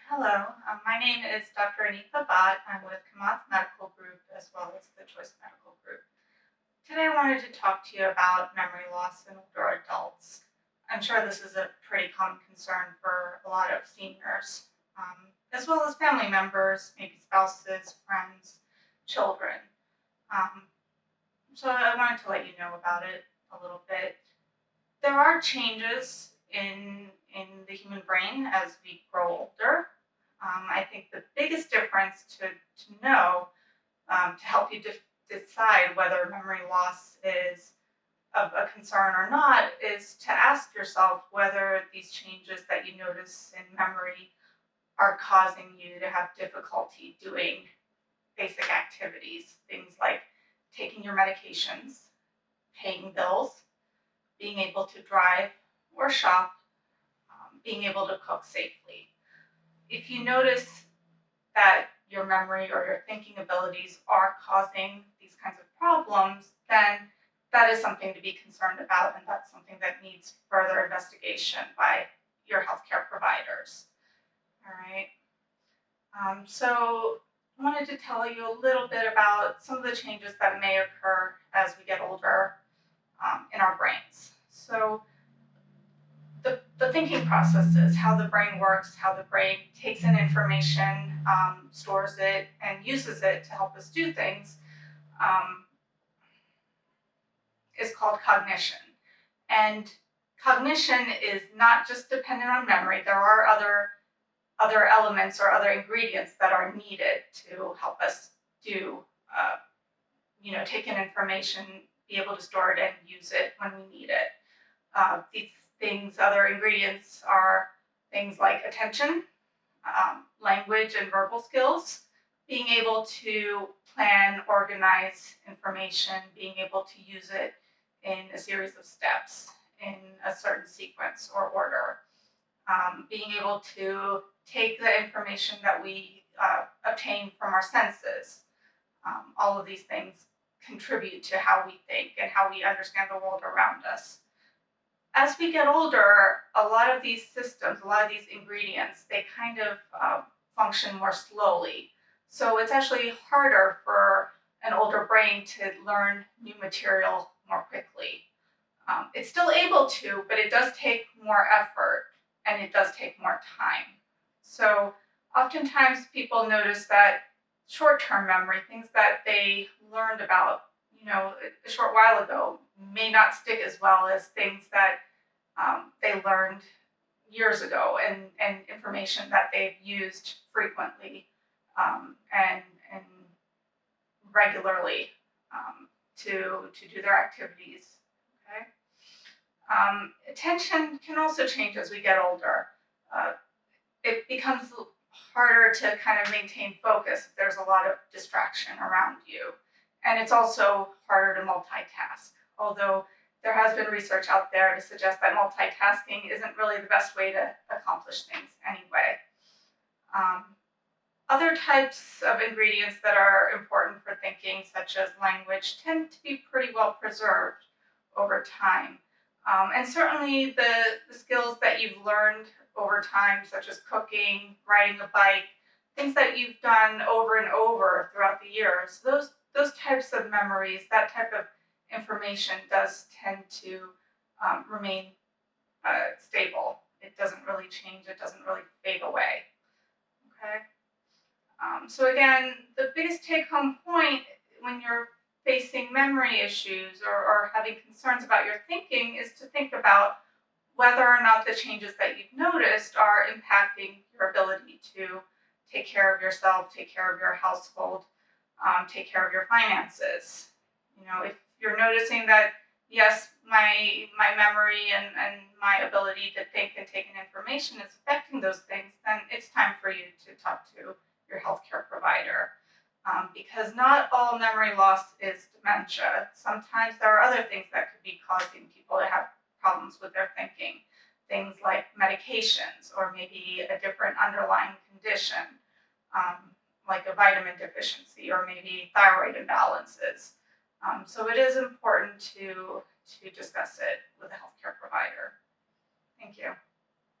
Hello, my name is Dr. Anitha Bhat. I'm with Kamath Medical Group as well as the Choice Medical Group. Today I wanted to talk to you about memory loss in older adults. I'm sure this is a pretty common concern for a lot of seniors, as well as family members, maybe spouses, friends, children. Um, so I wanted to let you know about it a little bit. There are changes in the human brain as we grow older. I think the biggest difference to know to help you decide whether memory loss is of a concern or not is to ask yourself whether these changes that you notice in memory are causing you to have difficulty doing basic activities, things like taking your medications, paying bills, being able to drive or shop, being able to cook safely. If you notice that your memory or your thinking abilities are causing these kinds of problems, then that is something to be concerned about, and that's something that needs further investigation by your healthcare providers. All right. So I wanted to tell you a little bit about some of the changes that may occur as we get older in our brains. So the thinking processes, how the brain works, how the brain takes in information, stores it, and uses it to help us do things, um, is called cognition. And cognition is not just dependent on memory. There are other elements or other ingredients that are needed to help us do, take in information, be able to store it and use it when we need it. These things, other ingredients are things like attention, language and verbal skills, being able to plan, organize information, being able to use it in a series of steps in a certain sequence or order, being able to take the information that we obtain from our senses. All of these things contribute to how we think and how we understand the world around us. As we get older, a lot of these systems, a lot of these ingredients, they kind of function more slowly. So it's actually harder for an older brain to learn new material more quickly. It's still able to, but it does take more effort and it does take more time. So oftentimes people notice that short-term memory, things that they learned about, a short while ago, may not stick as well as things that they learned years ago and information that they've used frequently and regularly to do their activities. Okay. Attention can also change as we get older. It becomes harder to kind of maintain focus if there's a lot of distraction around you. And it's also harder to multitask, although there has been research out there to suggest that multitasking isn't really the best way to accomplish things anyway. Other types of ingredients that are important for thinking, such as language, tend to be pretty well preserved over time. And certainly the skills that you've learned over time, such as cooking, riding a bike, things that you've done over and over throughout the years, those types of memories, that type of information does tend to remain stable. It doesn't really change. It doesn't really fade away. Okay. So again, the biggest take-home point when you're facing memory issues or having concerns about your thinking is to think about whether or not the changes that you've noticed are impacting your ability to take care of yourself, take care of your household, take care of your finances. If you're noticing that, yes, my memory and my ability to think and take in information is affecting those things, then it's time for you to talk to your healthcare provider. Because not all memory loss is dementia. Sometimes there are other things that could be causing people to have problems with their thinking. Things like medications or maybe a different underlying condition, like a vitamin deficiency or maybe thyroid imbalances. So it is important to discuss it with a healthcare provider. Thank you.